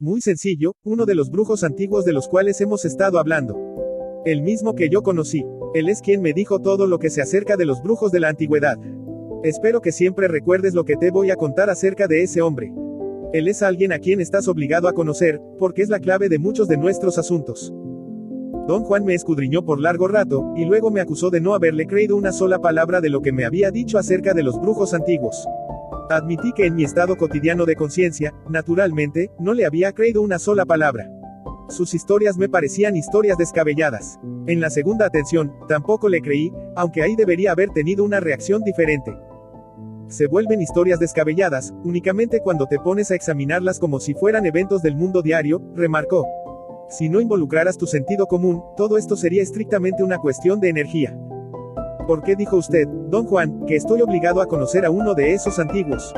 Muy sencillo, uno de los brujos antiguos de los cuales hemos estado hablando. El mismo que yo conocí. Él es quien me dijo todo lo que sé acerca de los brujos de la antigüedad. Espero que siempre recuerdes lo que te voy a contar acerca de ese hombre. Él es alguien a quien estás obligado a conocer, porque es la clave de muchos de nuestros asuntos. Don Juan me escudriñó por largo rato, y luego me acusó de no haberle creído una sola palabra de lo que me había dicho acerca de los brujos antiguos. Admití que en mi estado cotidiano de conciencia, naturalmente, no le había creído una sola palabra. Sus historias me parecían historias descabelladas. En la segunda atención, tampoco le creí, aunque ahí debería haber tenido una reacción diferente. Se vuelven historias descabelladas, únicamente cuando te pones a examinarlas como si fueran eventos del mundo diario, remarcó. Si no involucraras tu sentido común, todo esto sería estrictamente una cuestión de energía. ¿Por qué dijo usted, don Juan, que estoy obligado a conocer a uno de esos antiguos?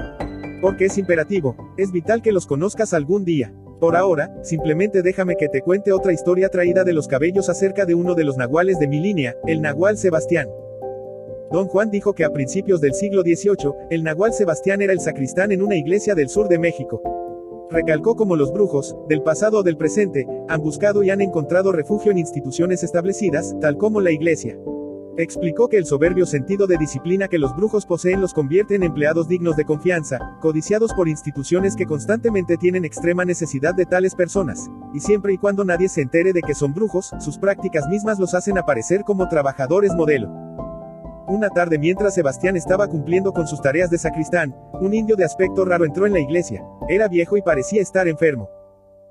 Porque es imperativo, es vital que los conozcas algún día. Por ahora, simplemente déjame que te cuente otra historia traída de los cabellos acerca de uno de los nahuales de mi línea, el nahual Sebastián. Don Juan dijo que a principios del siglo XVIII, el nahual Sebastián era el sacristán en una iglesia del sur de México. Recalcó como los brujos, del pasado o del presente, han buscado y han encontrado refugio en instituciones establecidas, tal como la iglesia. Explicó que el soberbio sentido de disciplina que los brujos poseen los convierte en empleados dignos de confianza, codiciados por instituciones que constantemente tienen extrema necesidad de tales personas, y siempre y cuando nadie se entere de que son brujos, sus prácticas mismas los hacen aparecer como trabajadores modelo. Una tarde mientras Sebastián estaba cumpliendo con sus tareas de sacristán, un indio de aspecto raro entró en la iglesia. Era viejo y parecía estar enfermo.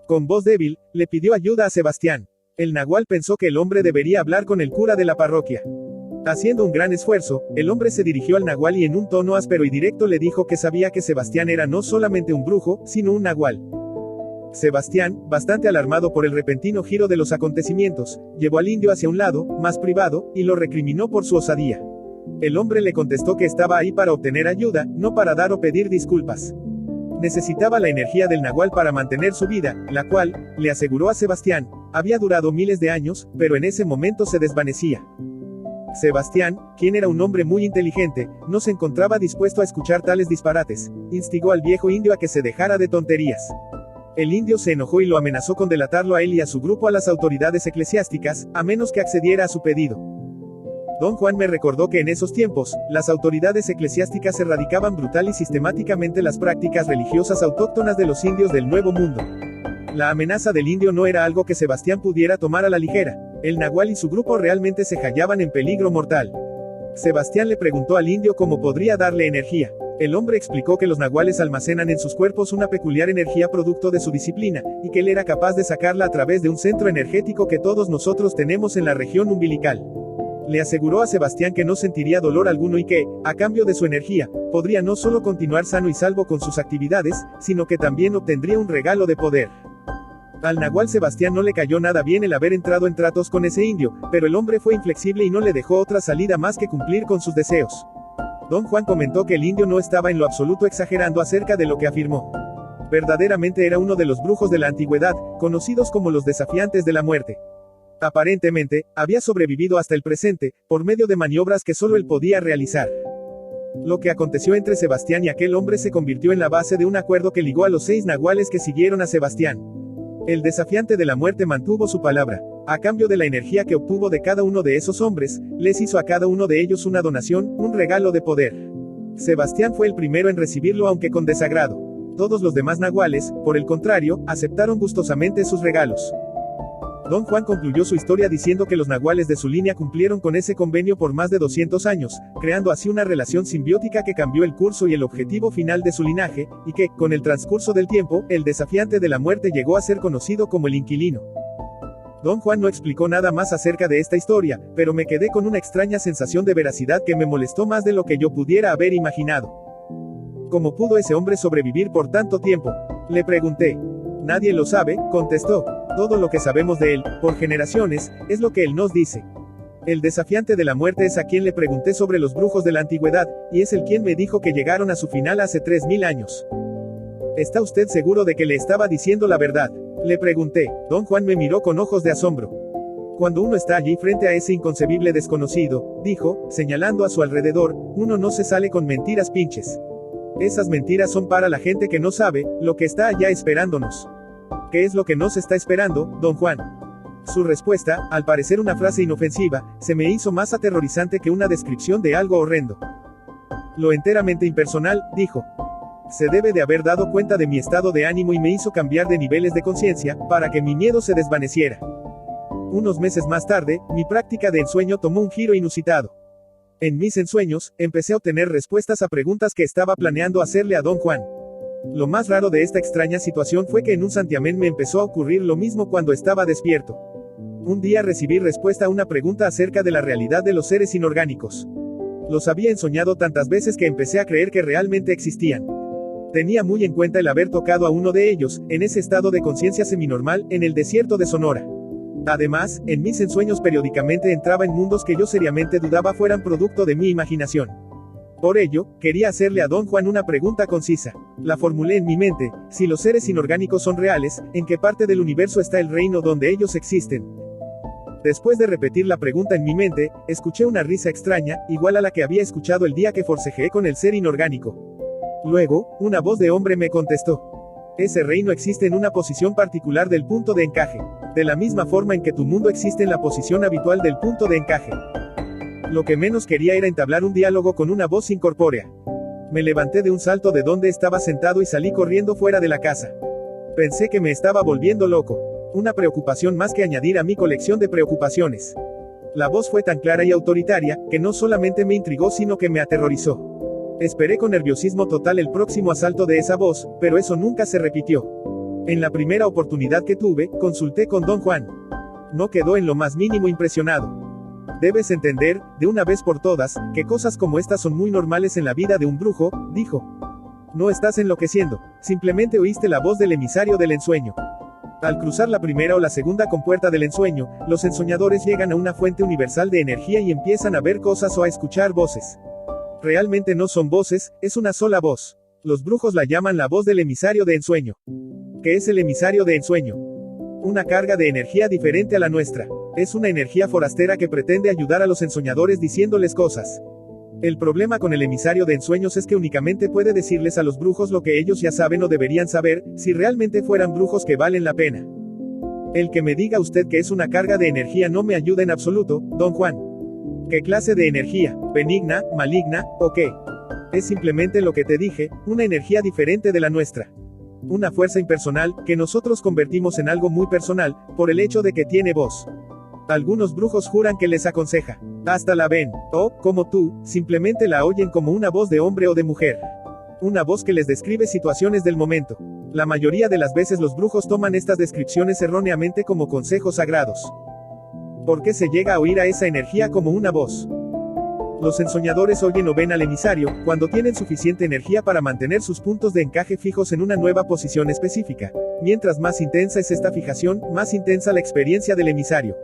Con voz débil, le pidió ayuda a Sebastián. El nahual pensó que el hombre debería hablar con el cura de la parroquia. Haciendo un gran esfuerzo, el hombre se dirigió al nahual y en un tono áspero y directo le dijo que sabía que Sebastián era no solamente un brujo, sino un nahual. Sebastián, bastante alarmado por el repentino giro de los acontecimientos, llevó al indio hacia un lado, más privado, y lo recriminó por su osadía. El hombre le contestó que estaba ahí para obtener ayuda, no para dar o pedir disculpas. Necesitaba la energía del nahual para mantener su vida, la cual, le aseguró a Sebastián, había durado miles de años, pero en ese momento se desvanecía. Sebastián, quien era un hombre muy inteligente, no se encontraba dispuesto a escuchar tales disparates. Instigó al viejo indio a que se dejara de tonterías. El indio se enojó y lo amenazó con delatarlo a él y a su grupo a las autoridades eclesiásticas, a menos que accediera a su pedido. Don Juan me recordó que en esos tiempos, las autoridades eclesiásticas erradicaban brutal y sistemáticamente las prácticas religiosas autóctonas de los indios del Nuevo Mundo. La amenaza del indio no era algo que Sebastián pudiera tomar a la ligera. El nahual y su grupo realmente se hallaban en peligro mortal. Sebastián le preguntó al indio cómo podría darle energía. El hombre explicó que los nahuales almacenan en sus cuerpos una peculiar energía producto de su disciplina, y que él era capaz de sacarla a través de un centro energético que todos nosotros tenemos en la región umbilical. Le aseguró a Sebastián que no sentiría dolor alguno y que, a cambio de su energía, podría no solo continuar sano y salvo con sus actividades, sino que también obtendría un regalo de poder. Al nahual Sebastián no le cayó nada bien el haber entrado en tratos con ese indio, pero el hombre fue inflexible y no le dejó otra salida más que cumplir con sus deseos. Don Juan comentó que el indio no estaba en lo absoluto exagerando acerca de lo que afirmó. Verdaderamente era uno de los brujos de la antigüedad, conocidos como los desafiantes de la muerte. Aparentemente, había sobrevivido hasta el presente, por medio de maniobras que solo él podía realizar. Lo que aconteció entre Sebastián y aquel hombre se convirtió en la base de un acuerdo que ligó a los 6 nahuales que siguieron a Sebastián. El desafiante de la muerte mantuvo su palabra. A cambio de la energía que obtuvo de cada uno de esos hombres, les hizo a cada uno de ellos una donación, un regalo de poder. Sebastián fue el primero en recibirlo aunque con desagrado. Todos los demás nahuales, por el contrario, aceptaron gustosamente sus regalos. Don Juan concluyó su historia diciendo que los nahuales de su línea cumplieron con ese convenio por más de 200 años, creando así una relación simbiótica que cambió el curso y el objetivo final de su linaje, y que, con el transcurso del tiempo, el desafiante de la muerte llegó a ser conocido como el inquilino. Don Juan no explicó nada más acerca de esta historia, pero me quedé con una extraña sensación de veracidad que me molestó más de lo que yo pudiera haber imaginado. ¿Cómo pudo ese hombre sobrevivir por tanto tiempo? Le pregunté. Nadie lo sabe, contestó. Todo lo que sabemos de él, por generaciones, es lo que él nos dice. El desafiante de la muerte es a quien le pregunté sobre los brujos de la antigüedad, y es el quien me dijo que llegaron a su final hace 3000 años. ¿Está usted seguro de que le estaba diciendo la verdad? Le pregunté. Don Juan me miró con ojos de asombro. Cuando uno está allí frente a ese inconcebible desconocido, dijo, señalando a su alrededor, uno no se sale con mentiras pinches. Esas mentiras son para la gente que no sabe, lo que está allá esperándonos. ¿Qué es lo que nos está esperando, don Juan? Su respuesta, al parecer una frase inofensiva, se me hizo más aterrorizante que una descripción de algo horrendo. Lo enteramente impersonal, dijo. Se debe de haber dado cuenta de mi estado de ánimo y me hizo cambiar de niveles de conciencia, para que mi miedo se desvaneciera. Unos meses más tarde, mi práctica de ensueño tomó un giro inusitado. En mis ensueños, empecé a obtener respuestas a preguntas que estaba planeando hacerle a don Juan. Lo más raro de esta extraña situación fue que en un santiamén me empezó a ocurrir lo mismo cuando estaba despierto. Un día recibí respuesta a una pregunta acerca de la realidad de los seres inorgánicos. Los había ensoñado tantas veces que empecé a creer que realmente existían. Tenía muy en cuenta el haber tocado a uno de ellos, en ese estado de conciencia seminormal, en el desierto de Sonora. Además, en mis ensueños periódicamente entraba en mundos que yo seriamente dudaba fueran producto de mi imaginación. Por ello, quería hacerle a don Juan una pregunta concisa. La formulé en mi mente: si los seres inorgánicos son reales, ¿en qué parte del universo está el reino donde ellos existen? Después de repetir la pregunta en mi mente, escuché una risa extraña, igual a la que había escuchado el día que forcejeé con el ser inorgánico. Luego, una voz de hombre me contestó: ese reino existe en una posición particular del punto de encaje, de la misma forma en que tu mundo existe en la posición habitual del punto de encaje. Lo que menos quería era entablar un diálogo con una voz incorpórea. Me levanté de un salto de donde estaba sentado y salí corriendo fuera de la casa. Pensé que me estaba volviendo loco. Una preocupación más que añadir a mi colección de preocupaciones. La voz fue tan clara y autoritaria, que no solamente me intrigó sino que me aterrorizó. Esperé con nerviosismo total el próximo asalto de esa voz, pero eso nunca se repitió. En la primera oportunidad que tuve, consulté con don Juan. No quedó en lo más mínimo impresionado. Debes entender, de una vez por todas, que cosas como estas son muy normales en la vida de un brujo, dijo. No estás enloqueciendo, simplemente oíste la voz del emisario del ensueño. Al cruzar la primera o la segunda compuerta del ensueño, los ensoñadores llegan a una fuente universal de energía y empiezan a ver cosas o a escuchar voces. Realmente no son voces, es una sola voz. Los brujos la llaman la voz del emisario de ensueño. ¿Qué es el emisario de ensueño? Una carga de energía diferente a la nuestra. Es una energía forastera que pretende ayudar a los ensoñadores diciéndoles cosas. El problema con el emisario de ensueños es que únicamente puede decirles a los brujos lo que ellos ya saben o deberían saber, si realmente fueran brujos que valen la pena. El que me diga usted que es una carga de energía no me ayuda en absoluto, don Juan. ¿Qué clase de energía? ¿Benigna, maligna, o qué? Es simplemente lo que te dije, una energía diferente de la nuestra. Una fuerza impersonal, que nosotros convertimos en algo muy personal, por el hecho de que tiene voz. Algunos brujos juran que les aconseja. Hasta la ven, o, como tú, simplemente la oyen como una voz de hombre o de mujer. Una voz que les describe situaciones del momento. La mayoría de las veces los brujos toman estas descripciones erróneamente como consejos sagrados. ¿Por qué se llega a oír a esa energía como una voz? Los ensoñadores oyen o ven al emisario, cuando tienen suficiente energía para mantener sus puntos de encaje fijos en una nueva posición específica. Mientras más intensa es esta fijación, más intensa la experiencia del emisario.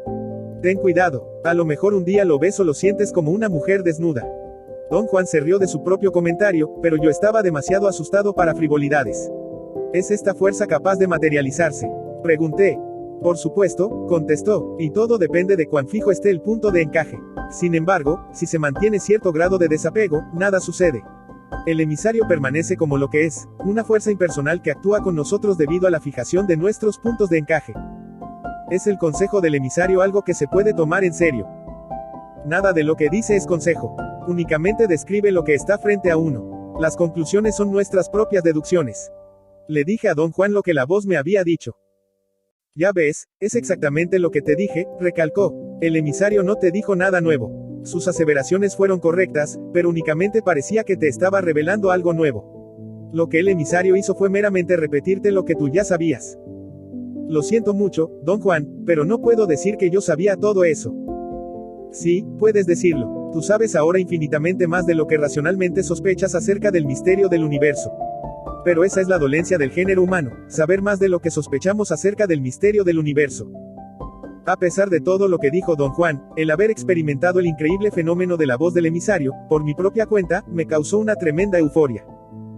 Ten cuidado, a lo mejor un día lo ves o lo sientes como una mujer desnuda. Don Juan se rió de su propio comentario, pero yo estaba demasiado asustado para frivolidades. ¿Es esta fuerza capaz de materializarse? Pregunté. Por supuesto, contestó, y todo depende de cuán fijo esté el punto de encaje. Sin embargo, si se mantiene cierto grado de desapego, nada sucede. El emisario permanece como lo que es, una fuerza impersonal que actúa con nosotros debido a la fijación de nuestros puntos de encaje. ¿Es el consejo del emisario algo que se puede tomar en serio? Nada de lo que dice es consejo. Únicamente describe lo que está frente a uno. Las conclusiones son nuestras propias deducciones. Le dije a don Juan lo que la voz me había dicho. Ya ves, es exactamente lo que te dije, recalcó. El emisario no te dijo nada nuevo. Sus aseveraciones fueron correctas, pero únicamente parecía que te estaba revelando algo nuevo. Lo que el emisario hizo fue meramente repetirte lo que tú ya sabías. Lo siento mucho, don Juan, pero no puedo decir que yo sabía todo eso. Sí, puedes decirlo. Tú sabes ahora infinitamente más de lo que racionalmente sospechas acerca del misterio del universo. Pero esa es la dolencia del género humano, saber más de lo que sospechamos acerca del misterio del universo. A pesar de todo lo que dijo don Juan, el haber experimentado el increíble fenómeno de la voz del emisario, por mi propia cuenta, me causó una tremenda euforia.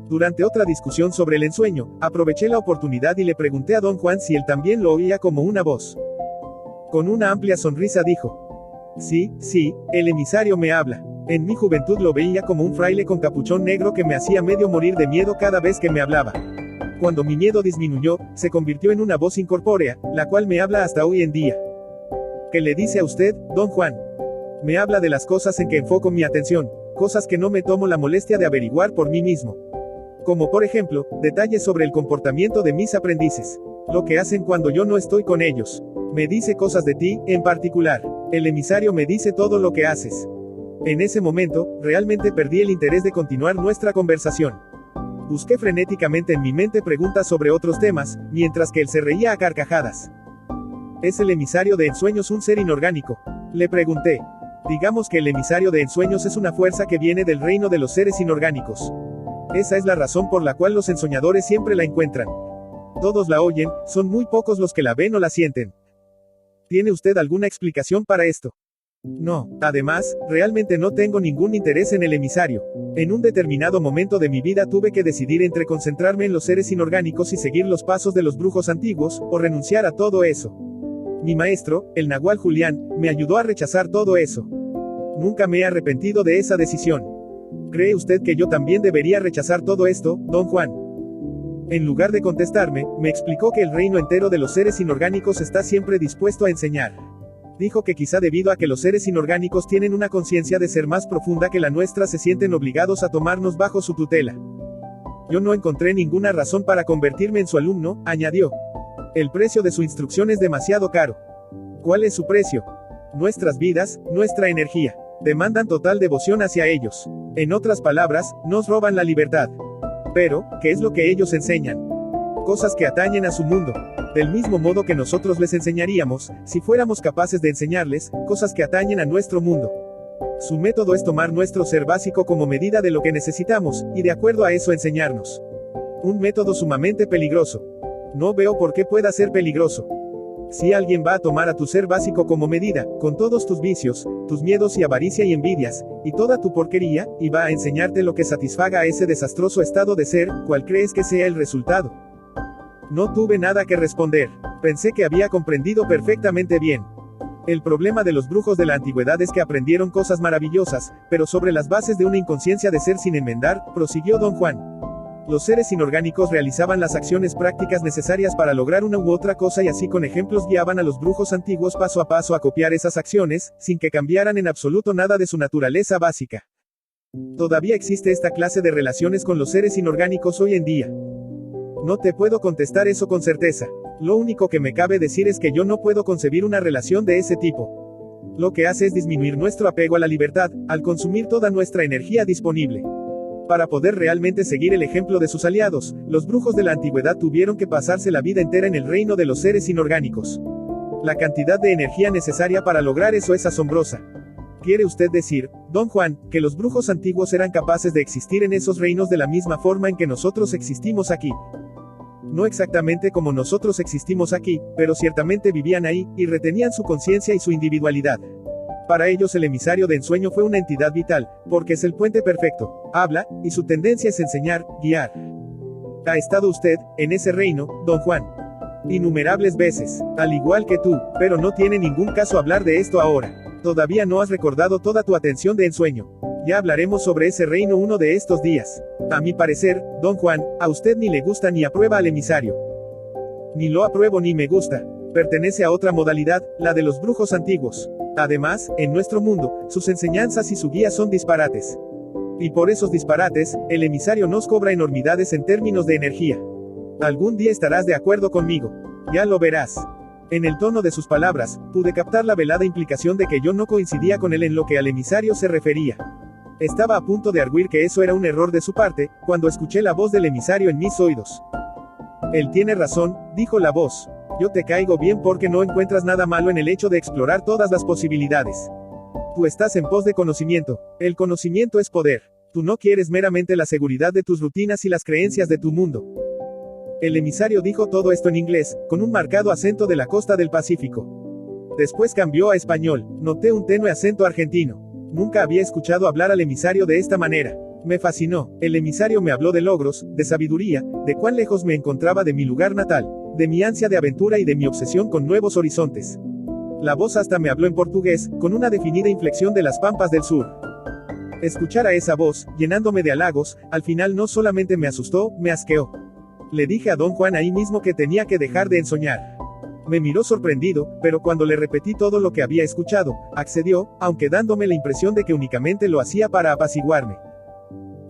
Durante otra discusión sobre el ensueño, aproveché la oportunidad y le pregunté a don Juan si él también lo oía como una voz. Con una amplia sonrisa dijo: sí, el emisario me habla. En mi juventud lo veía como un fraile con capuchón negro que me hacía medio morir de miedo cada vez que me hablaba. Cuando mi miedo disminuyó, se convirtió en una voz incorpórea, la cual me habla hasta hoy en día. ¿Qué le dice a usted, don Juan? Me habla de las cosas en que enfoco mi atención, cosas que no me tomo la molestia de averiguar por mí mismo. Como por ejemplo, detalles sobre el comportamiento de mis aprendices. Lo que hacen cuando yo no estoy con ellos. Me dice cosas de ti, en particular. El emisario me dice todo lo que haces. En ese momento, realmente perdí el interés de continuar nuestra conversación. Busqué frenéticamente en mi mente preguntas sobre otros temas, mientras que él se reía a carcajadas. ¿Es el emisario de ensueños un ser inorgánico? Le pregunté. Digamos que el emisario de ensueños es una fuerza que viene del reino de los seres inorgánicos. Esa es la razón por la cual los ensoñadores siempre la encuentran. Todos la oyen, son muy pocos los que la ven o la sienten. ¿Tiene usted alguna explicación para esto? No, además, realmente no tengo ningún interés en el emisario. En un determinado momento de mi vida tuve que decidir entre concentrarme en los seres inorgánicos y seguir los pasos de los brujos antiguos, o renunciar a todo eso. Mi maestro, el Nahual Julián, me ayudó a rechazar todo eso. Nunca me he arrepentido de esa decisión. ¿Cree usted que yo también debería rechazar todo esto, don Juan? En lugar de contestarme, me explicó que el reino entero de los seres inorgánicos está siempre dispuesto a enseñar. Dijo que quizá debido a que los seres inorgánicos tienen una conciencia de ser más profunda que la nuestra se sienten obligados a tomarnos bajo su tutela. Yo no encontré ninguna razón para convertirme en su alumno, añadió. El precio de su instrucción es demasiado caro. ¿Cuál es su precio? Nuestras vidas, nuestra energía. Demandan total devoción hacia ellos. En otras palabras, nos roban la libertad. Pero, ¿qué es lo que ellos enseñan? Cosas que atañen a su mundo. Del mismo modo que nosotros les enseñaríamos, si fuéramos capaces de enseñarles, cosas que atañen a nuestro mundo. Su método es tomar nuestro ser básico como medida de lo que necesitamos, y de acuerdo a eso enseñarnos. Un método sumamente peligroso. No veo por qué pueda ser peligroso. Si alguien va a tomar a tu ser básico como medida, con todos tus vicios, tus miedos y avaricia y envidias, y toda tu porquería, y va a enseñarte lo que satisfaga a ese desastroso estado de ser, ¿cuál crees que sea el resultado? No tuve nada que responder. Pensé que había comprendido perfectamente bien. El problema de los brujos de la antigüedad es que aprendieron cosas maravillosas, pero sobre las bases de una inconsciencia de ser sin enmendar, prosiguió don Juan. Los seres inorgánicos realizaban las acciones prácticas necesarias para lograr una u otra cosa y así con ejemplos guiaban a los brujos antiguos paso a paso a copiar esas acciones, sin que cambiaran en absoluto nada de su naturaleza básica. Todavía existe esta clase de relaciones con los seres inorgánicos hoy en día. No te puedo contestar eso con certeza. Lo único que me cabe decir es que yo no puedo concebir una relación de ese tipo. Lo que hace es disminuir nuestro apego a la libertad, al consumir toda nuestra energía disponible. Para poder realmente seguir el ejemplo de sus aliados, los brujos de la antigüedad tuvieron que pasarse la vida entera en el reino de los seres inorgánicos. La cantidad de energía necesaria para lograr eso es asombrosa. ¿Quiere usted decir, don Juan, que los brujos antiguos eran capaces de existir en esos reinos de la misma forma en que nosotros existimos aquí? No exactamente como nosotros existimos aquí, pero ciertamente vivían ahí, y retenían su conciencia y su individualidad. Para ellos el emisario de ensueño fue una entidad vital, porque es el puente perfecto, habla, y su tendencia es enseñar, guiar. Ha estado usted, en ese reino, don Juan. Innumerables veces, al igual que tú, pero no tiene ningún caso hablar de esto ahora. Todavía no has recordado toda tu atención de ensueño. Ya hablaremos sobre ese reino uno de estos días. A mi parecer, don Juan, a usted ni le gusta ni aprueba al emisario. Ni lo apruebo ni me gusta. Pertenece a otra modalidad, la de los brujos antiguos. Además, en nuestro mundo, sus enseñanzas y su guía son disparates. Y por esos disparates, el emisario nos cobra enormidades en términos de energía. Algún día estarás de acuerdo conmigo. Ya lo verás. En el tono de sus palabras, pude captar la velada implicación de que yo no coincidía con él en lo que al emisario se refería. Estaba a punto de arguir que eso era un error de su parte, cuando escuché la voz del emisario en mis oídos. Él tiene razón, dijo la voz. Yo te caigo bien porque no encuentras nada malo en el hecho de explorar todas las posibilidades. Tú estás en pos de conocimiento. El conocimiento es poder. Tú no quieres meramente la seguridad de tus rutinas y las creencias de tu mundo. El emisario dijo todo esto en inglés, con un marcado acento de la costa del Pacífico. Después cambió a español. Noté un tenue acento argentino. Nunca había escuchado hablar al emisario de esta manera. Me fascinó. El emisario me habló de logros, de sabiduría, de cuán lejos me encontraba de mi lugar natal, de mi ansia de aventura y de mi obsesión con nuevos horizontes. La voz hasta me habló en portugués, con una definida inflexión de las pampas del sur. Escuchar a esa voz, llenándome de halagos, al final no solamente me asustó, me asqueó. Le dije a don Juan ahí mismo que tenía que dejar de ensoñar. Me miró sorprendido, pero cuando le repetí todo lo que había escuchado, accedió, aunque dándome la impresión de que únicamente lo hacía para apaciguarme.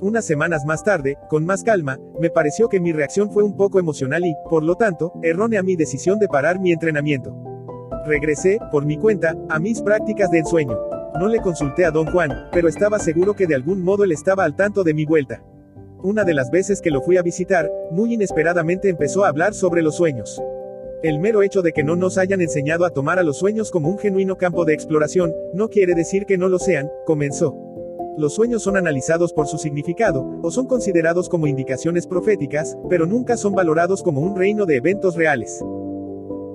Unas semanas más tarde, con más calma, me pareció que mi reacción fue un poco emocional y, por lo tanto, errónea mi decisión de parar mi entrenamiento. Regresé, por mi cuenta, a mis prácticas de ensueño. No le consulté a don Juan, pero estaba seguro que de algún modo él estaba al tanto de mi vuelta. Una de las veces que lo fui a visitar, muy inesperadamente empezó a hablar sobre los sueños. El mero hecho de que no nos hayan enseñado a tomar a los sueños como un genuino campo de exploración, no quiere decir que no lo sean, comenzó. Los sueños son analizados por su significado, o son considerados como indicaciones proféticas, pero nunca son valorados como un reino de eventos reales.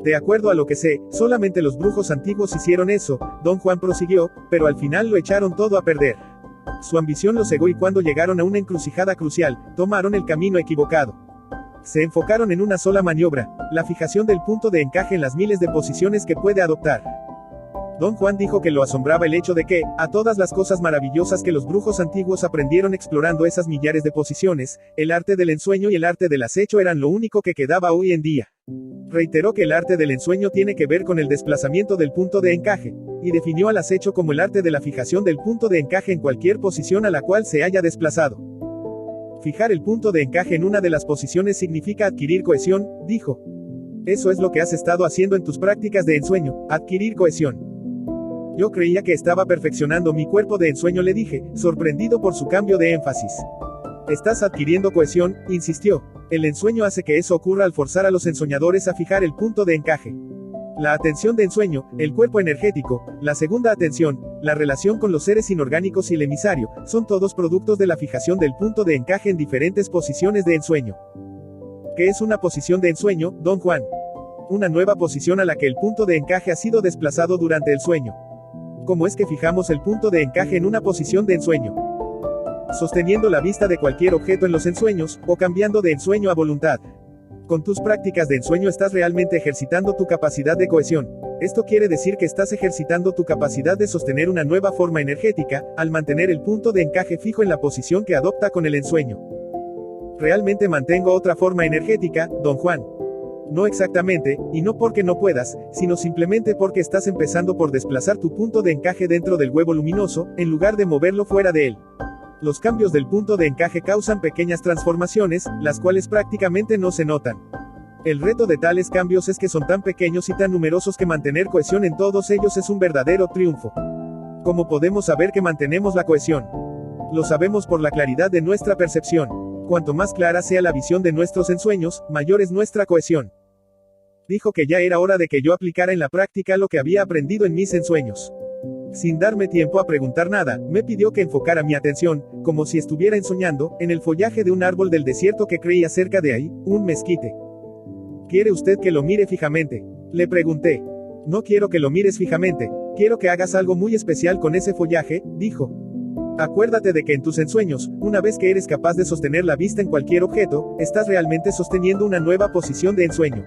De acuerdo a lo que sé, solamente los brujos antiguos hicieron eso, don Juan prosiguió, pero al final lo echaron todo a perder. Su ambición los cegó y cuando llegaron a una encrucijada crucial, tomaron el camino equivocado. Se enfocaron en una sola maniobra, la fijación del punto de encaje en las miles de posiciones que puede adoptar. Don Juan dijo que lo asombraba el hecho de que, a todas las cosas maravillosas que los brujos antiguos aprendieron explorando esas millares de posiciones, el arte del ensueño y el arte del acecho eran lo único que quedaba hoy en día. Reiteró que el arte del ensueño tiene que ver con el desplazamiento del punto de encaje, y definió al acecho como el arte de la fijación del punto de encaje en cualquier posición a la cual se haya desplazado. Fijar el punto de encaje en una de las posiciones significa adquirir cohesión, dijo. Eso es lo que has estado haciendo en tus prácticas de ensueño, adquirir cohesión. Yo creía que estaba perfeccionando mi cuerpo de ensueño, le dije, sorprendido por su cambio de énfasis. Estás adquiriendo cohesión, insistió. El ensueño hace que eso ocurra al forzar a los ensoñadores a fijar el punto de encaje. La atención de ensueño, el cuerpo energético, la segunda atención, la relación con los seres inorgánicos y el emisario, son todos productos de la fijación del punto de encaje en diferentes posiciones de ensueño. ¿Qué es una posición de ensueño, don Juan? Una nueva posición a la que el punto de encaje ha sido desplazado durante el sueño. ¿Cómo es que fijamos el punto de encaje en una posición de ensueño? Sosteniendo la vista de cualquier objeto en los ensueños, o cambiando de ensueño a voluntad. Con tus prácticas de ensueño estás realmente ejercitando tu capacidad de cohesión. Esto quiere decir que estás ejercitando tu capacidad de sostener una nueva forma energética, al mantener el punto de encaje fijo en la posición que adopta con el ensueño. Realmente mantengo otra forma energética, don Juan. No exactamente, y no porque no puedas, sino simplemente porque estás empezando por desplazar tu punto de encaje dentro del huevo luminoso, en lugar de moverlo fuera de él. Los cambios del punto de encaje causan pequeñas transformaciones, las cuales prácticamente no se notan. El reto de tales cambios es que son tan pequeños y tan numerosos que mantener cohesión en todos ellos es un verdadero triunfo. ¿Cómo podemos saber que mantenemos la cohesión? Lo sabemos por la claridad de nuestra percepción. Cuanto más clara sea la visión de nuestros ensueños, mayor es nuestra cohesión. Dijo que ya era hora de que yo aplicara en la práctica lo que había aprendido en mis ensueños. Sin darme tiempo a preguntar nada, me pidió que enfocara mi atención, como si estuviera ensoñando, en el follaje de un árbol del desierto que creía cerca de ahí, un mezquite. ¿Quiere usted que lo mire fijamente? Le pregunté. No quiero que lo mires fijamente, quiero que hagas algo muy especial con ese follaje, dijo. Acuérdate de que en tus ensueños, una vez que eres capaz de sostener la vista en cualquier objeto, estás realmente sosteniendo una nueva posición de ensueño.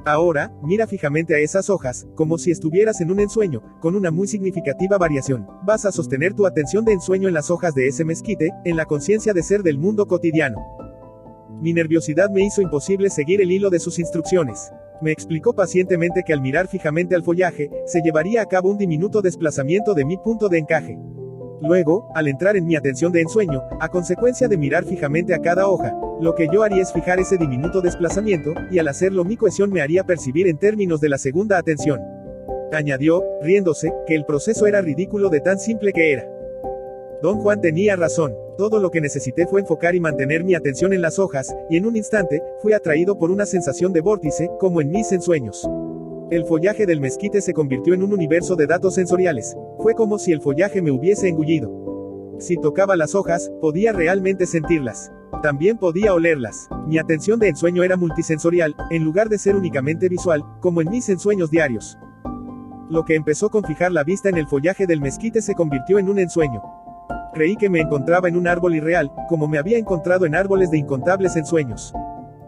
Ahora, mira fijamente a esas hojas, como si estuvieras en un ensueño, con una muy significativa variación. Vas a sostener tu atención de ensueño en las hojas de ese mezquite, en la conciencia de ser del mundo cotidiano. Mi nerviosidad me hizo imposible seguir el hilo de sus instrucciones. Me explicó pacientemente que al mirar fijamente al follaje, se llevaría a cabo un diminuto desplazamiento de mi punto de encaje. Luego, al entrar en mi atención de ensueño, a consecuencia de mirar fijamente a cada hoja, lo que yo haría es fijar ese diminuto desplazamiento, y al hacerlo mi cohesión me haría percibir en términos de la segunda atención. Añadió, riéndose, que el proceso era ridículo de tan simple que era. Don Juan tenía razón. Todo lo que necesité fue enfocar y mantener mi atención en las hojas, y en un instante, fui atraído por una sensación de vórtice, como en mis ensueños. El follaje del mezquite se convirtió en un universo de datos sensoriales. Fue como si el follaje me hubiese engullido. Si tocaba las hojas, podía realmente sentirlas. También podía olerlas. Mi atención de ensueño era multisensorial, en lugar de ser únicamente visual, como en mis ensueños diarios. Lo que empezó con fijar la vista en el follaje del mezquite se convirtió en un ensueño. Creí que me encontraba en un árbol irreal, como me había encontrado en árboles de incontables ensueños.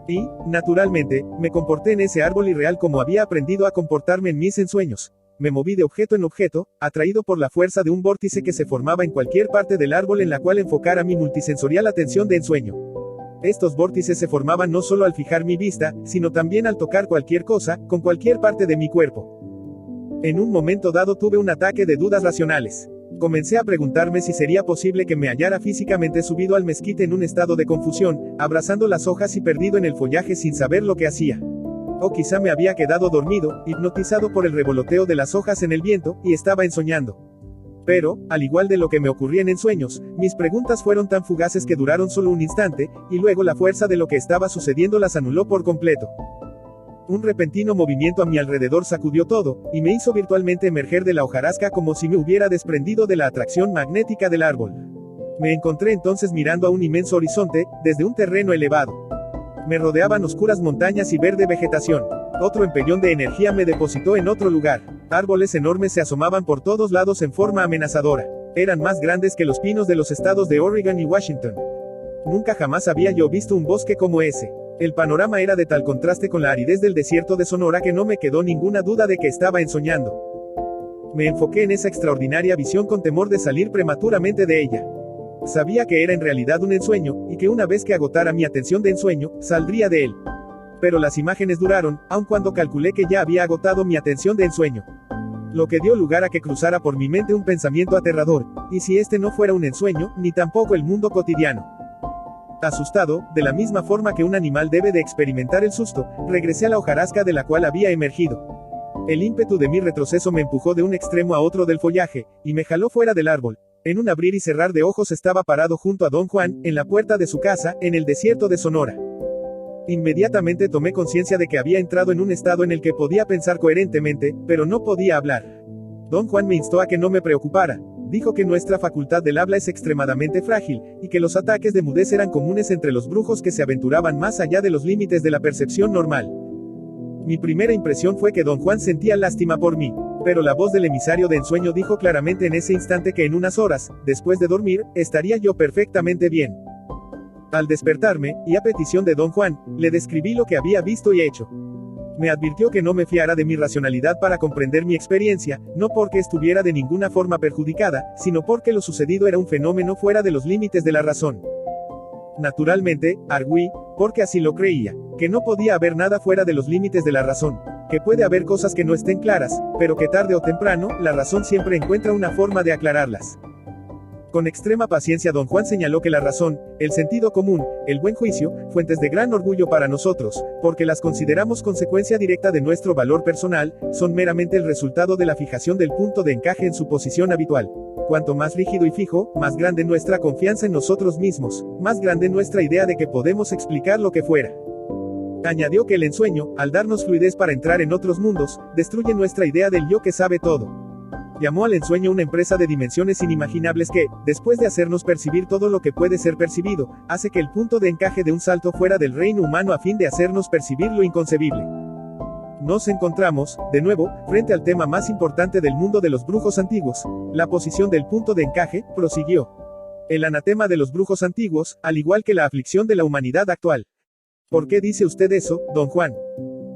Y, naturalmente, me comporté en ese árbol irreal como había aprendido a comportarme en mis ensueños. Me moví de objeto en objeto, atraído por la fuerza de un vórtice que se formaba en cualquier parte del árbol en la cual enfocara mi multisensorial atención de ensueño. Estos vórtices se formaban no solo al fijar mi vista, sino también al tocar cualquier cosa, con cualquier parte de mi cuerpo. En un momento dado tuve un ataque de dudas racionales. Comencé a preguntarme si sería posible que me hallara físicamente subido al mezquite en un estado de confusión, abrazando las hojas y perdido en el follaje sin saber lo que hacía. O quizá me había quedado dormido, hipnotizado por el revoloteo de las hojas en el viento, y estaba ensoñando. Pero, al igual de lo que me ocurría en ensueños, mis preguntas fueron tan fugaces que duraron solo un instante, y luego la fuerza de lo que estaba sucediendo las anuló por completo. Un repentino movimiento a mi alrededor sacudió todo, y me hizo virtualmente emerger de la hojarasca como si me hubiera desprendido de la atracción magnética del árbol. Me encontré entonces mirando a un inmenso horizonte, desde un terreno elevado. Me rodeaban oscuras montañas y verde vegetación. Otro empellón de energía me depositó en otro lugar. Árboles enormes se asomaban por todos lados en forma amenazadora. Eran más grandes que los pinos de los estados de Oregon y Washington. Nunca jamás había yo visto un bosque como ese. El panorama era de tal contraste con la aridez del desierto de Sonora que no me quedó ninguna duda de que estaba ensoñando. Me enfoqué en esa extraordinaria visión con temor de salir prematuramente de ella. Sabía que era en realidad un ensueño, y que una vez que agotara mi atención de ensueño, saldría de él. Pero las imágenes duraron, aun cuando calculé que ya había agotado mi atención de ensueño. Lo que dio lugar a que cruzara por mi mente un pensamiento aterrador, y si este no fuera un ensueño, ni tampoco el mundo cotidiano. Asustado, de la misma forma que un animal debe de experimentar el susto, regresé a la hojarasca de la cual había emergido. El ímpetu de mi retroceso me empujó de un extremo a otro del follaje, y me jaló fuera del árbol. En un abrir y cerrar de ojos estaba parado junto a Don Juan, en la puerta de su casa, en el desierto de Sonora. Inmediatamente tomé conciencia de que había entrado en un estado en el que podía pensar coherentemente, pero no podía hablar. Don Juan me instó a que no me preocupara. Dijo que nuestra facultad del habla es extremadamente frágil, y que los ataques de mudez eran comunes entre los brujos que se aventuraban más allá de los límites de la percepción normal. Mi primera impresión fue que Don Juan sentía lástima por mí, pero la voz del emisario de ensueño dijo claramente en ese instante que en unas horas, después de dormir, estaría yo perfectamente bien. Al despertarme, y a petición de Don Juan, le describí lo que había visto y hecho. Me advirtió que no me fiara de mi racionalidad para comprender mi experiencia, no porque estuviera de ninguna forma perjudicada, sino porque lo sucedido era un fenómeno fuera de los límites de la razón. Naturalmente, arguí, porque así lo creía, que no podía haber nada fuera de los límites de la razón, que puede haber cosas que no estén claras, pero que tarde o temprano, la razón siempre encuentra una forma de aclararlas. Con extrema paciencia Don Juan señaló que la razón, el sentido común, el buen juicio, fuentes de gran orgullo para nosotros, porque las consideramos consecuencia directa de nuestro valor personal, son meramente el resultado de la fijación del punto de encaje en su posición habitual. Cuanto más rígido y fijo, más grande nuestra confianza en nosotros mismos, más grande nuestra idea de que podemos explicar lo que fuera. Añadió que el ensueño, al darnos fluidez para entrar en otros mundos, destruye nuestra idea del yo que sabe todo. Llamó al ensueño una empresa de dimensiones inimaginables que, después de hacernos percibir todo lo que puede ser percibido, hace que el punto de encaje de un salto fuera del reino humano a fin de hacernos percibir lo inconcebible. Nos encontramos, de nuevo, frente al tema más importante del mundo de los brujos antiguos, la posición del punto de encaje, prosiguió. El anatema de los brujos antiguos, al igual que la aflicción de la humanidad actual. ¿Por qué dice usted eso, Don Juan?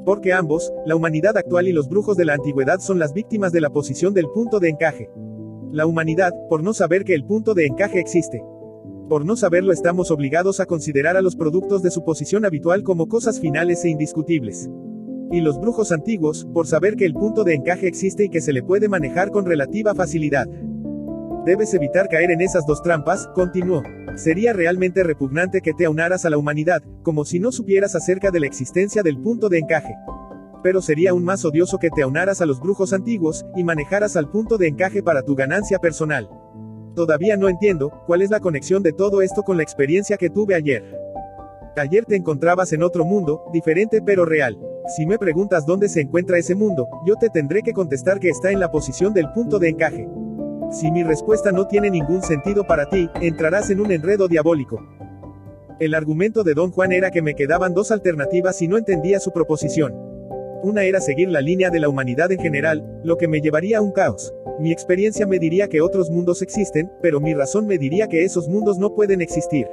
Porque ambos, la humanidad actual y los brujos de la antigüedad son las víctimas de la posición del punto de encaje. La humanidad, por no saber que el punto de encaje existe. Por no saberlo estamos obligados a considerar a los productos de su posición habitual como cosas finales e indiscutibles. Y los brujos antiguos, por saber que el punto de encaje existe y que se le puede manejar con relativa facilidad. Debes evitar caer en esas dos trampas, continuó. Sería realmente repugnante que te aunaras a la humanidad, como si no supieras acerca de la existencia del punto de encaje. Pero sería aún más odioso que te aunaras a los brujos antiguos, y manejaras al punto de encaje para tu ganancia personal. Todavía no entiendo, cuál es la conexión de todo esto con la experiencia que tuve ayer. Ayer te encontrabas en otro mundo, diferente pero real. Si me preguntas dónde se encuentra ese mundo, yo te tendré que contestar que está en la posición del punto de encaje. Si mi respuesta no tiene ningún sentido para ti, entrarás en un enredo diabólico. El argumento de Don Juan era que me quedaban dos alternativas si no entendía su proposición. Una era seguir la línea de la humanidad en general, lo que me llevaría a un caos. Mi experiencia me diría que otros mundos existen, pero mi razón me diría que esos mundos no pueden existir.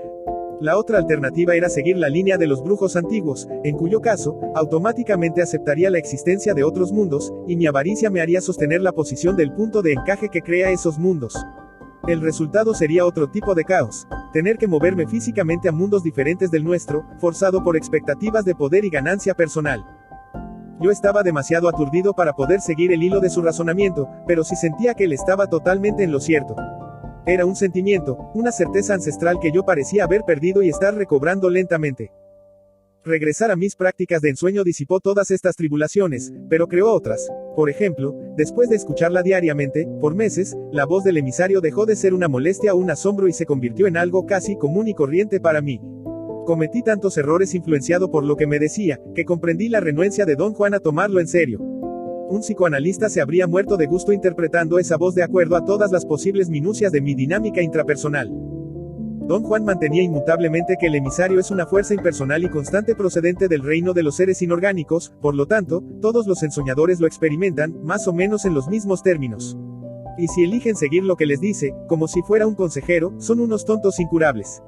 La otra alternativa era seguir la línea de los brujos antiguos, en cuyo caso, automáticamente aceptaría la existencia de otros mundos, y mi avaricia me haría sostener la posición del punto de encaje que crea esos mundos. El resultado sería otro tipo de caos. Tener que moverme físicamente a mundos diferentes del nuestro, forzado por expectativas de poder y ganancia personal. Yo estaba demasiado aturdido para poder seguir el hilo de su razonamiento, pero sí sentía que él estaba totalmente en lo cierto. Era un sentimiento, una certeza ancestral que yo parecía haber perdido y estar recobrando lentamente. Regresar a mis prácticas de ensueño disipó todas estas tribulaciones, pero creó otras. Por ejemplo, después de escucharla diariamente, por meses, la voz del emisario dejó de ser una molestia o un asombro y se convirtió en algo casi común y corriente para mí. Cometí tantos errores influenciado por lo que me decía, que comprendí la renuencia de Don Juan a tomarlo en serio. Un psicoanalista se habría muerto de gusto interpretando esa voz de acuerdo a todas las posibles minucias de mi dinámica intrapersonal. Don Juan mantenía inmutablemente que el emisario es una fuerza impersonal y constante procedente del reino de los seres inorgánicos, por lo tanto, todos los ensoñadores lo experimentan, más o menos en los mismos términos. Y si eligen seguir lo que les dice, como si fuera un consejero, son unos tontos incurables.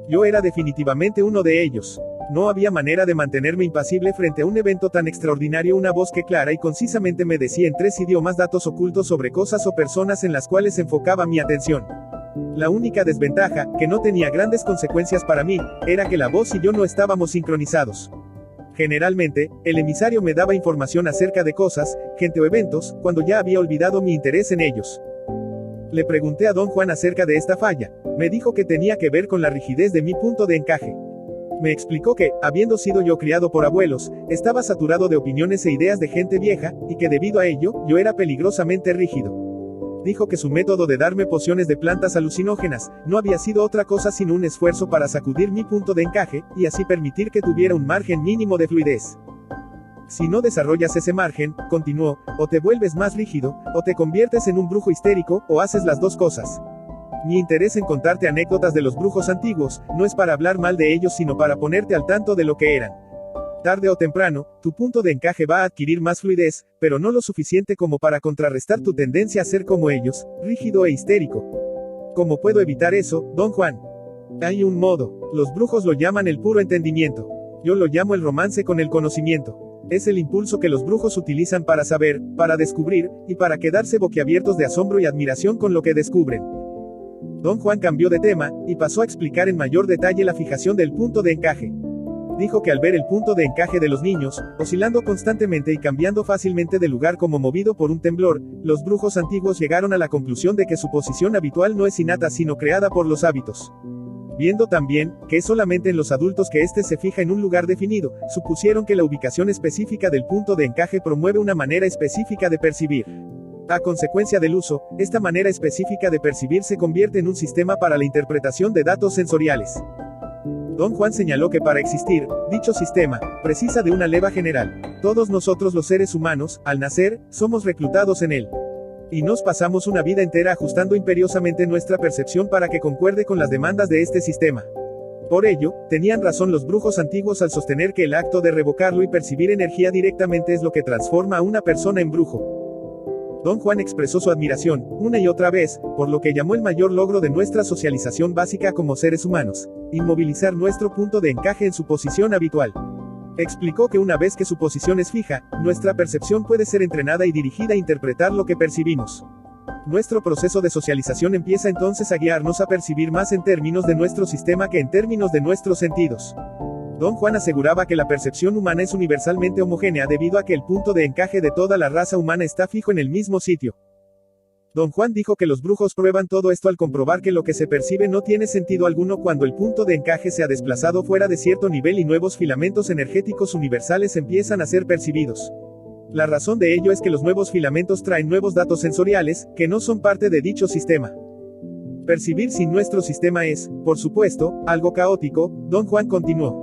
Yo era definitivamente uno de ellos. No había manera de mantenerme impasible frente a un evento tan extraordinario. Una voz que clara y concisamente me decía en 3 idiomas datos ocultos sobre cosas o personas en las cuales enfocaba mi atención. La única desventaja, que no tenía grandes consecuencias para mí, era que la voz y yo no estábamos sincronizados. Generalmente, el emisario me daba información acerca de cosas, gente o eventos, cuando ya había olvidado mi interés en ellos. Le pregunté a Don Juan acerca de esta falla. Me dijo que tenía que ver con la rigidez de mi punto de encaje. Me explicó que, habiendo sido yo criado por abuelos, estaba saturado de opiniones e ideas de gente vieja, y que debido a ello, yo era peligrosamente rígido. Dijo que su método de darme pociones de plantas alucinógenas, no había sido otra cosa sino un esfuerzo para sacudir mi punto de encaje, y así permitir que tuviera un margen mínimo de fluidez. Si no desarrollas ese margen, continuó, o te vuelves más rígido, o te conviertes en un brujo histérico, o haces las dos cosas. Mi interés en contarte anécdotas de los brujos antiguos, no es para hablar mal de ellos sino para ponerte al tanto de lo que eran. Tarde o temprano, tu punto de encaje va a adquirir más fluidez, pero no lo suficiente como para contrarrestar tu tendencia a ser como ellos, rígido e histérico. ¿Cómo puedo evitar eso, Don Juan? Hay un modo. Los brujos lo llaman el puro entendimiento. Yo lo llamo el romance con el conocimiento. Es el impulso que los brujos utilizan para saber, para descubrir, y para quedarse boquiabiertos de asombro y admiración con lo que descubren. Don Juan cambió de tema, y pasó a explicar en mayor detalle la fijación del punto de encaje. Dijo que al ver el punto de encaje de los niños, oscilando constantemente y cambiando fácilmente de lugar como movido por un temblor, los brujos antiguos llegaron a la conclusión de que su posición habitual no es innata sino creada por los hábitos. Viendo también, que es solamente en los adultos que éste se fija en un lugar definido, supusieron que la ubicación específica del punto de encaje promueve una manera específica de percibir. A consecuencia del uso, esta manera específica de percibir se convierte en un sistema para la interpretación de datos sensoriales. Don Juan señaló que para existir, dicho sistema, precisa de una leva general. Todos nosotros los seres humanos, al nacer, somos reclutados en él. Y nos pasamos una vida entera ajustando imperiosamente nuestra percepción para que concuerde con las demandas de este sistema. Por ello, tenían razón los brujos antiguos al sostener que el acto de revocarlo y percibir energía directamente es lo que transforma a una persona en brujo. Don Juan expresó su admiración, una y otra vez, por lo que llamó el mayor logro de nuestra socialización básica como seres humanos: inmovilizar nuestro punto de encaje en su posición habitual. Explicó que una vez que su posición es fija, nuestra percepción puede ser entrenada y dirigida a interpretar lo que percibimos. Nuestro proceso de socialización empieza entonces a guiarnos a percibir más en términos de nuestro sistema que en términos de nuestros sentidos. Don Juan aseguraba que la percepción humana es universalmente homogénea debido a que el punto de encaje de toda la raza humana está fijo en el mismo sitio. Don Juan dijo que los brujos prueban todo esto al comprobar que lo que se percibe no tiene sentido alguno cuando el punto de encaje se ha desplazado fuera de cierto nivel y nuevos filamentos energéticos universales empiezan a ser percibidos. La razón de ello es que los nuevos filamentos traen nuevos datos sensoriales, que no son parte de dicho sistema. Percibir sin nuestro sistema es, por supuesto, algo caótico, Don Juan continuó.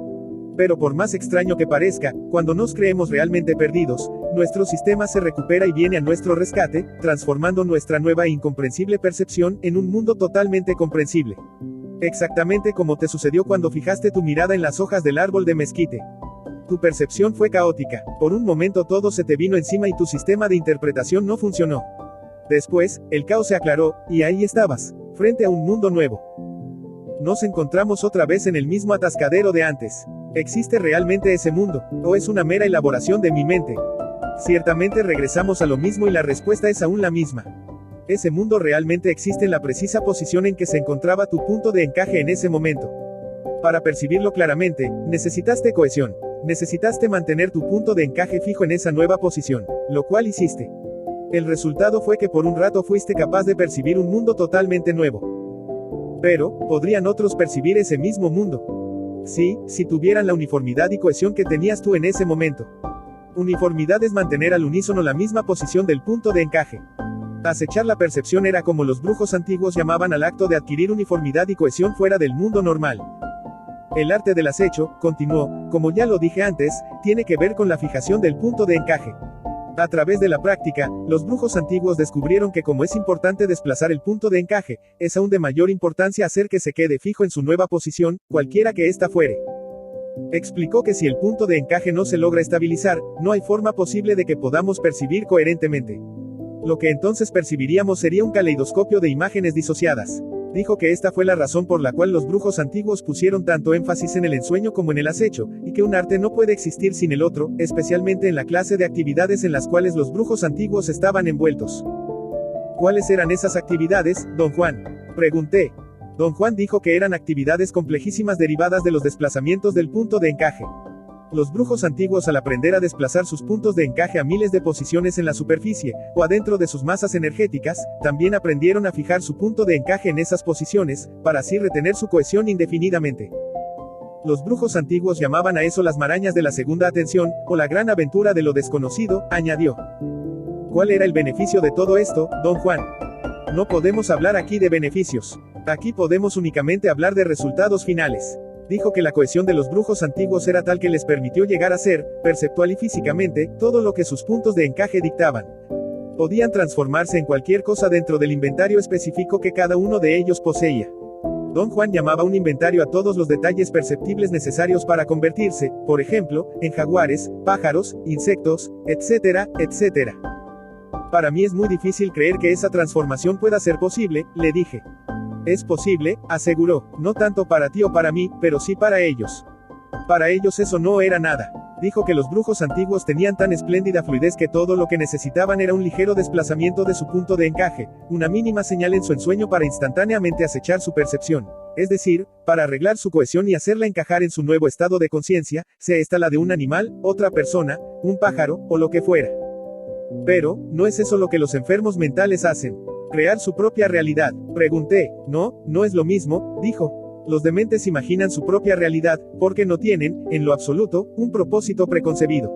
Pero por más extraño que parezca, cuando nos creemos realmente perdidos, nuestro sistema se recupera y viene a nuestro rescate, transformando nuestra nueva e incomprensible percepción en un mundo totalmente comprensible. Exactamente como te sucedió cuando fijaste tu mirada en las hojas del árbol de mezquite. Tu percepción fue caótica, por un momento todo se te vino encima y tu sistema de interpretación no funcionó. Después, el caos se aclaró, y ahí estabas, frente a un mundo nuevo. Nos encontramos otra vez en el mismo atascadero de antes. ¿Existe realmente ese mundo, o es una mera elaboración de mi mente? Ciertamente regresamos a lo mismo y la respuesta es aún la misma. Ese mundo realmente existe en la precisa posición en que se encontraba tu punto de encaje en ese momento. Para percibirlo claramente, necesitaste cohesión. Necesitaste mantener tu punto de encaje fijo en esa nueva posición, lo cual hiciste. El resultado fue que por un rato fuiste capaz de percibir un mundo totalmente nuevo. Pero, ¿podrían otros percibir ese mismo mundo? Sí, si tuvieran la uniformidad y cohesión que tenías tú en ese momento. Uniformidad es mantener al unísono la misma posición del punto de encaje. Acechar la percepción era como los brujos antiguos llamaban al acto de adquirir uniformidad y cohesión fuera del mundo normal. El arte del acecho, continuó, como ya lo dije antes, tiene que ver con la fijación del punto de encaje. A través de la práctica, los brujos antiguos descubrieron que como es importante desplazar el punto de encaje, es aún de mayor importancia hacer que se quede fijo en su nueva posición, cualquiera que ésta fuere. Explicó que si el punto de encaje no se logra estabilizar, no hay forma posible de que podamos percibir coherentemente. Lo que entonces percibiríamos sería un caleidoscopio de imágenes disociadas. Dijo que esta fue la razón por la cual los brujos antiguos pusieron tanto énfasis en el ensueño como en el acecho, y que un arte no puede existir sin el otro, especialmente en la clase de actividades en las cuales los brujos antiguos estaban envueltos. ¿Cuáles eran esas actividades, don Juan? Pregunté. Don Juan dijo que eran actividades complejísimas derivadas de los desplazamientos del punto de encaje. Los brujos antiguos al aprender a desplazar sus puntos de encaje a miles de posiciones en la superficie, o adentro de sus masas energéticas, también aprendieron a fijar su punto de encaje en esas posiciones, para así retener su cohesión indefinidamente. Los brujos antiguos llamaban a eso las marañas de la segunda atención, o la gran aventura de lo desconocido, añadió. ¿Cuál era el beneficio de todo esto, don Juan? No podemos hablar aquí de beneficios. Aquí podemos únicamente hablar de resultados finales. Dijo que la cohesión de los brujos antiguos era tal que les permitió llegar a ser, perceptual y físicamente, todo lo que sus puntos de encaje dictaban. Podían transformarse en cualquier cosa dentro del inventario específico que cada uno de ellos poseía. Don Juan llamaba un inventario a todos los detalles perceptibles necesarios para convertirse, por ejemplo, en jaguares, pájaros, insectos, etcétera, etcétera. Para mí es muy difícil creer que esa transformación pueda ser posible, le dije. Es posible, aseguró, no tanto para ti o para mí, pero sí para ellos. Para ellos eso no era nada. Dijo que los brujos antiguos tenían tan espléndida fluidez que todo lo que necesitaban era un ligero desplazamiento de su punto de encaje, una mínima señal en su ensueño para instantáneamente acechar su percepción. Es decir, para arreglar su cohesión y hacerla encajar en su nuevo estado de conciencia, sea esta la de un animal, otra persona, un pájaro, o lo que fuera. Pero, ¿no es eso lo que los enfermos mentales hacen? Crear su propia realidad. Pregunté. No, no es lo mismo, dijo. Los dementes imaginan su propia realidad, porque no tienen, en lo absoluto, un propósito preconcebido.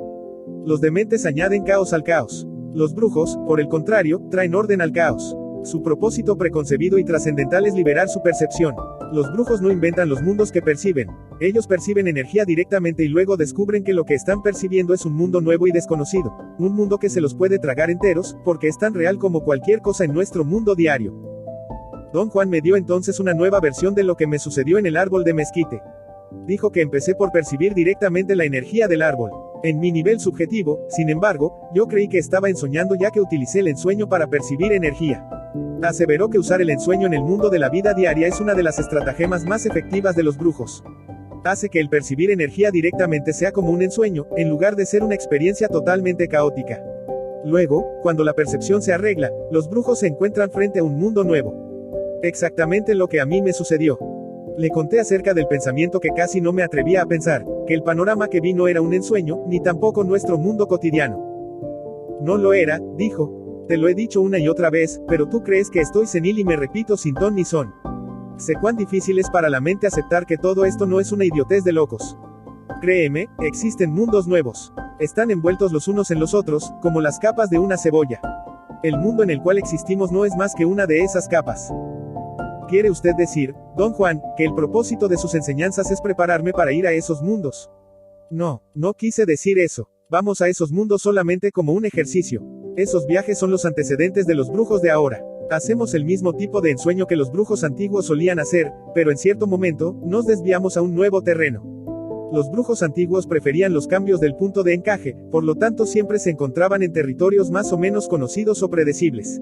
Los dementes añaden caos al caos. Los brujos, por el contrario, traen orden al caos. Su propósito preconcebido y trascendental es liberar su percepción. Los brujos no inventan los mundos que perciben. Ellos perciben energía directamente y luego descubren que lo que están percibiendo es un mundo nuevo y desconocido. Un mundo que se los puede tragar enteros, porque es tan real como cualquier cosa en nuestro mundo diario. Don Juan me dio entonces una nueva versión de lo que me sucedió en el árbol de mezquite. Dijo que empecé por percibir directamente la energía del árbol. En mi nivel subjetivo, sin embargo, yo creí que estaba ensoñando ya que utilicé el ensueño para percibir energía. Aseveró que usar el ensueño en el mundo de la vida diaria es una de las estratagemas más efectivas de los brujos. Hace que el percibir energía directamente sea como un ensueño, en lugar de ser una experiencia totalmente caótica. Luego, cuando la percepción se arregla, los brujos se encuentran frente a un mundo nuevo. Exactamente lo que a mí me sucedió. Le conté acerca del pensamiento que casi no me atrevía a pensar, que el panorama que vi no era un ensueño, ni tampoco nuestro mundo cotidiano. No lo era, dijo. Te lo he dicho una y otra vez, pero tú crees que estoy senil y me repito sin ton ni son. Sé cuán difícil es para la mente aceptar que todo esto no es una idiotez de locos. Créeme, existen mundos nuevos. Están envueltos los unos en los otros, como las capas de una cebolla. El mundo en el cual existimos no es más que una de esas capas. ¿Quiere usted decir, don Juan, que el propósito de sus enseñanzas es prepararme para ir a esos mundos? No, no quise decir eso. Vamos a esos mundos solamente como un ejercicio. Esos viajes son los antecedentes de los brujos de ahora. Hacemos el mismo tipo de ensueño que los brujos antiguos solían hacer, pero en cierto momento, nos desviamos a un nuevo terreno. Los brujos antiguos preferían los cambios del punto de encaje, por lo tanto siempre se encontraban en territorios más o menos conocidos o predecibles.